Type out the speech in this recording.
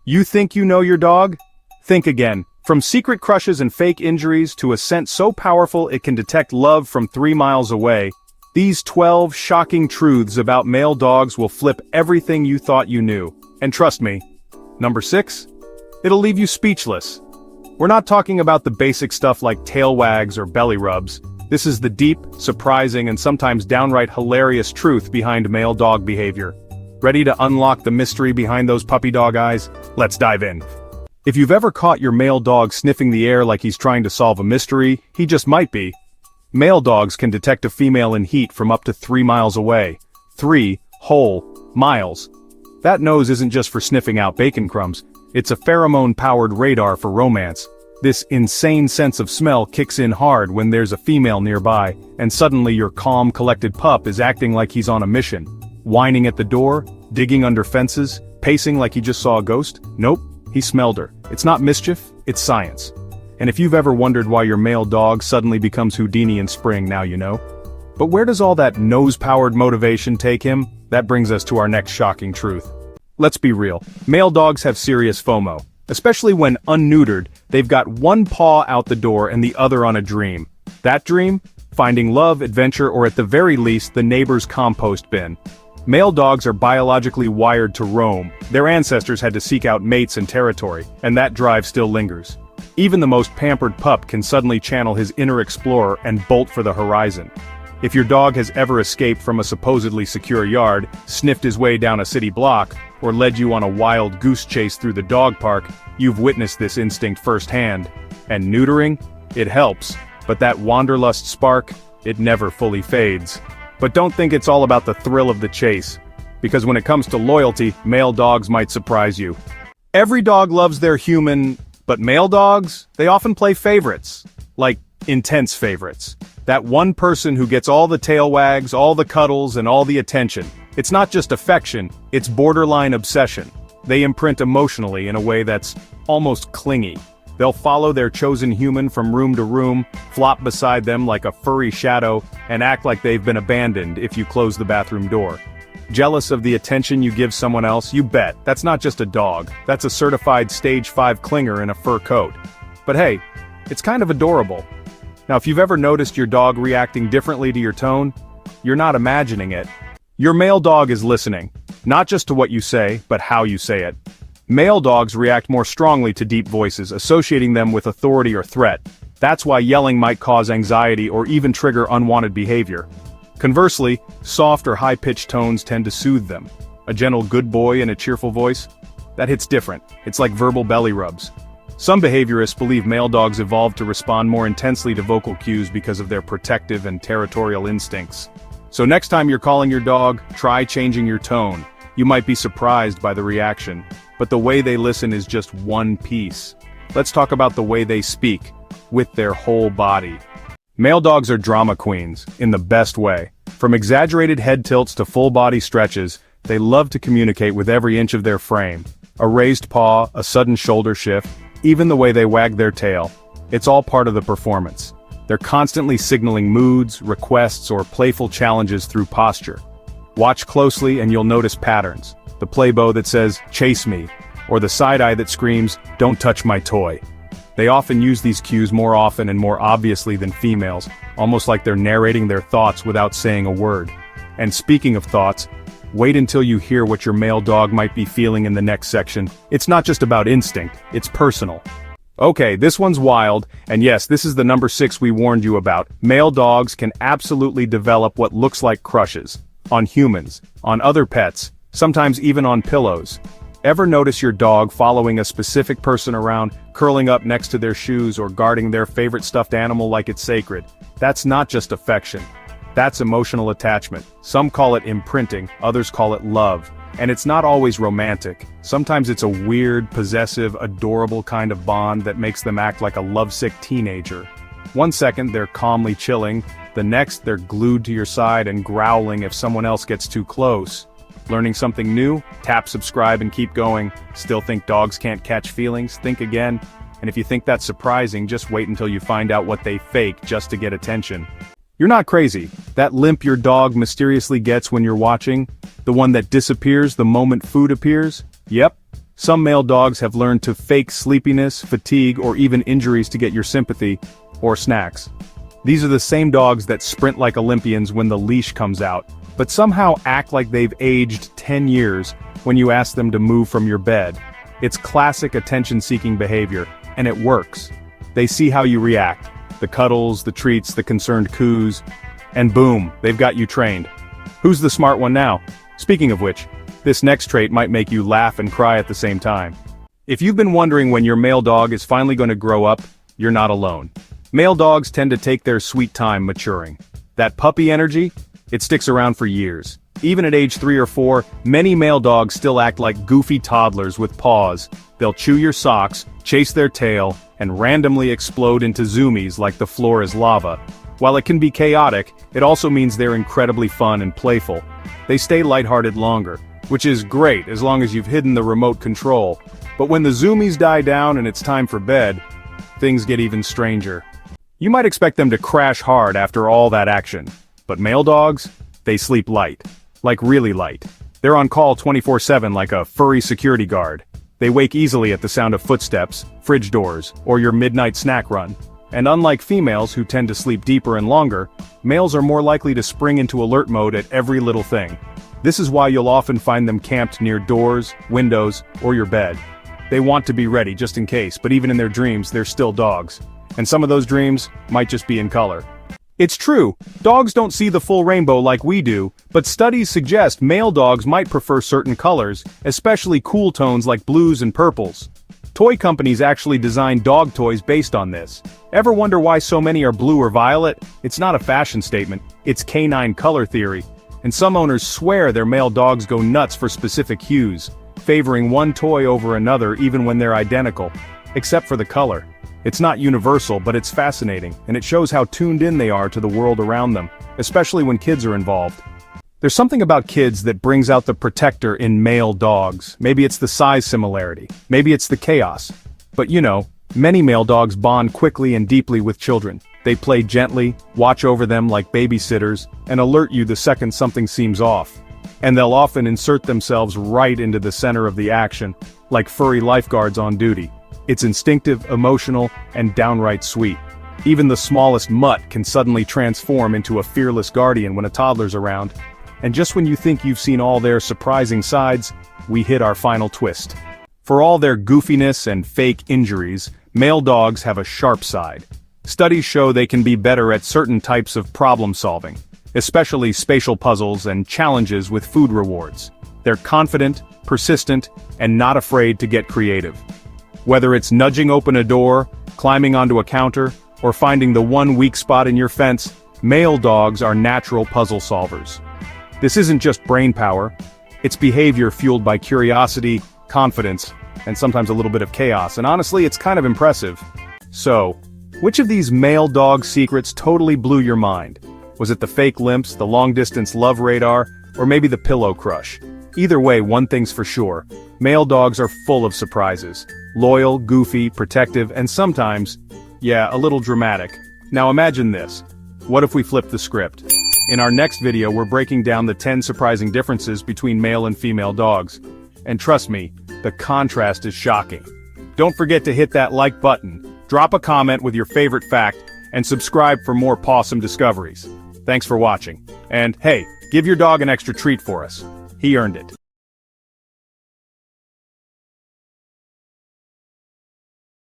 You think you know your dog? Think again. From secret crushes and fake injuries to a scent so powerful it can detect love from 3 miles away, these 12 shocking truths about male dogs will flip everything you thought you knew. And trust me. Number 6? It'll leave you speechless. We're not talking about the basic stuff like tail wags or belly rubs. This is the deep, surprising, and sometimes downright hilarious truth behind male dog behavior. Ready to unlock the mystery behind those puppy dog eyes? Let's dive in. If you've ever caught your male dog sniffing the air like he's trying to solve a mystery, he just might be. Male dogs can detect a female in heat from up to 3 miles away. 3 whole miles. That nose isn't just for sniffing out bacon crumbs, it's a pheromone-powered radar for romance. This insane sense of smell kicks in hard when there's a female nearby, and suddenly your calm, collected pup is acting like he's on a mission. Whining at the door, digging under fences, pacing like he just saw a ghost? Nope, he smelled her. It's not mischief, it's science. And if you've ever wondered why your male dog suddenly becomes Houdini in spring, now you know. But where does all that nose-powered motivation take him? That brings us to our next shocking truth. Let's be real, male dogs have serious FOMO. Especially when unneutered, they've got one paw out the door and the other on a dream. That dream? Finding love, adventure, or at the very least, the neighbor's compost bin. Male dogs are biologically wired to roam. Their ancestors had to seek out mates and territory, and that drive still lingers. Even the most pampered pup can suddenly channel his inner explorer and bolt for the horizon. If your dog has ever escaped from a supposedly secure yard, sniffed his way down a city block, or led you on a wild goose chase through the dog park, you've witnessed this instinct firsthand. And neutering? It helps, but that wanderlust spark, it never fully fades. But don't think it's all about the thrill of the chase, because when it comes to loyalty, male dogs might surprise you. Every dog loves their human, but male dogs, they often play favorites. Like, intense favorites. That one person who gets all the tail wags, all the cuddles, and all the attention. It's not just affection, it's borderline obsession. They imprint emotionally in a way that's almost clingy. They'll follow their chosen human from room to room, flop beside them like a furry shadow, and act like they've been abandoned if you close the bathroom door. Jealous of the attention you give someone else? You bet, that's not just a dog, that's a certified stage 5 clinger in a fur coat. But hey, it's kind of adorable. Now if you've ever noticed your dog reacting differently to your tone, you're not imagining it. Your male dog is listening, not just to what you say, but how you say it. Male dogs react more strongly to deep voices, associating them with authority or threat. That's why yelling might cause anxiety or even trigger unwanted behavior. Conversely, soft or high-pitched tones tend to soothe them. A gentle good boy in a cheerful voice? That hits different. It's like verbal belly rubs. Some behaviorists believe male dogs evolved to respond more intensely to vocal cues because of their protective and territorial instincts. So next time you're calling your dog, try changing your tone. You might be surprised by the reaction, but the way they listen is just one piece. Let's talk about the way they speak, with their whole body. Male dogs are drama queens, in the best way. From exaggerated head tilts to full-body stretches, they love to communicate with every inch of their frame. A raised paw, a sudden shoulder shift, even the way they wag their tail. It's all part of the performance. They're constantly signaling moods, requests, or playful challenges through posture. Watch closely and you'll notice patterns. The playbow that says, "Chase me," or the side eye that screams, "Don't touch my toy." They often use these cues more often and more obviously than females, almost like they're narrating their thoughts without saying a word. And speaking of thoughts, wait until you hear what your male dog might be feeling in the next section. It's not just about instinct, it's personal. Okay, this one's wild, and yes, this is the number 6 we warned you about. Male dogs can absolutely develop what looks like crushes. On humans, on other pets, sometimes even on pillows. Ever notice your dog following a specific person around, curling up next to their shoes or guarding their favorite stuffed animal like it's sacred? That's not just affection. That's emotional attachment. Some call it imprinting, others call it love. And it's not always romantic. Sometimes it's a weird, possessive, adorable kind of bond that makes them act like a lovesick teenager. One second they're calmly chilling, the next they're glued to your side and growling if someone else gets too close. Learning something new? Tap subscribe and keep going. Still think dogs can't catch feelings? Think again. And if you think that's surprising, just wait until you find out what they fake just to get attention. You're not crazy. That limp your dog mysteriously gets when you're watching? The one that disappears the moment food appears? Yep. Some male dogs have learned to fake sleepiness, fatigue, or even injuries to get your sympathy, or snacks. These are the same dogs that sprint like Olympians when the leash comes out, but somehow act like they've aged 10 years when you ask them to move from your bed. It's classic attention-seeking behavior, and it works. They see how you react, the cuddles, the treats, the concerned coos, and boom, they've got you trained. Who's the smart one now? Speaking of which, this next trait might make you laugh and cry at the same time. If you've been wondering when your male dog is finally going to grow up, you're not alone. Male dogs tend to take their sweet time maturing. That puppy energy? It sticks around for years. Even at age 3 or 4, many male dogs still act like goofy toddlers with paws. They'll chew your socks, chase their tail, and randomly explode into zoomies like the floor is lava. While it can be chaotic, it also means they're incredibly fun and playful. They stay lighthearted longer, which is great as long as you've hidden the remote control. But when the zoomies die down and it's time for bed, things get even stranger. You might expect them to crash hard after all that action. But male dogs? They sleep light. Like really light. They're on call 24/7 like a furry security guard. They wake easily at the sound of footsteps, fridge doors, or your midnight snack run. And unlike females who tend to sleep deeper and longer, males are more likely to spring into alert mode at every little thing. This is why you'll often find them camped near doors, windows, or your bed. They want to be ready just in case, but even in their dreams, they're still dogs. And some of those dreams might just be in color. It's true, dogs don't see the full rainbow like we do, but studies suggest male dogs might prefer certain colors, especially cool tones like blues and purples. Toy companies actually design dog toys based on this. Ever wonder why so many are blue or violet? It's not a fashion statement, it's canine color theory. And some owners swear their male dogs go nuts for specific hues, favoring one toy over another even when they're identical, except for the color. It's not universal, but it's fascinating, and it shows how tuned in they are to the world around them, especially when kids are involved. There's something about kids that brings out the protector in male dogs. Maybe it's the size similarity, maybe it's the chaos. But you know, many male dogs bond quickly and deeply with children. They play gently, watch over them like babysitters, and alert you the second something seems off. And they'll often insert themselves right into the center of the action, like furry lifeguards on duty. It's instinctive, emotional, and downright sweet. Even the smallest mutt can suddenly transform into a fearless guardian when a toddler's around. And just when you think you've seen all their surprising sides, we hit our final twist. For all their goofiness and fake injuries, male dogs have a sharp side. Studies show they can be better at certain types of problem solving, especially spatial puzzles and challenges with food rewards. They're confident, persistent, and not afraid to get creative. Whether it's nudging open a door, climbing onto a counter, or finding the one weak spot in your fence, male dogs are natural puzzle solvers. This isn't just brain power, it's behavior fueled by curiosity, confidence, and sometimes a little bit of chaos, and honestly, it's kind of impressive. So, which of these male dog secrets totally blew your mind? Was it the fake limps, the long-distance love radar, or maybe the pillow crush? Either way, one thing's for sure, male dogs are full of surprises. Loyal, goofy, protective, and sometimes, yeah, a little dramatic. Now imagine this. What if we flipped the script? In our next video, we're breaking down the 10 surprising differences between male and female dogs. And trust me, the contrast is shocking. Don't forget to hit that like button, drop a comment with your favorite fact, and subscribe for more pawsome discoveries. Thanks for watching. And hey, give your dog an extra treat for us. He earned it.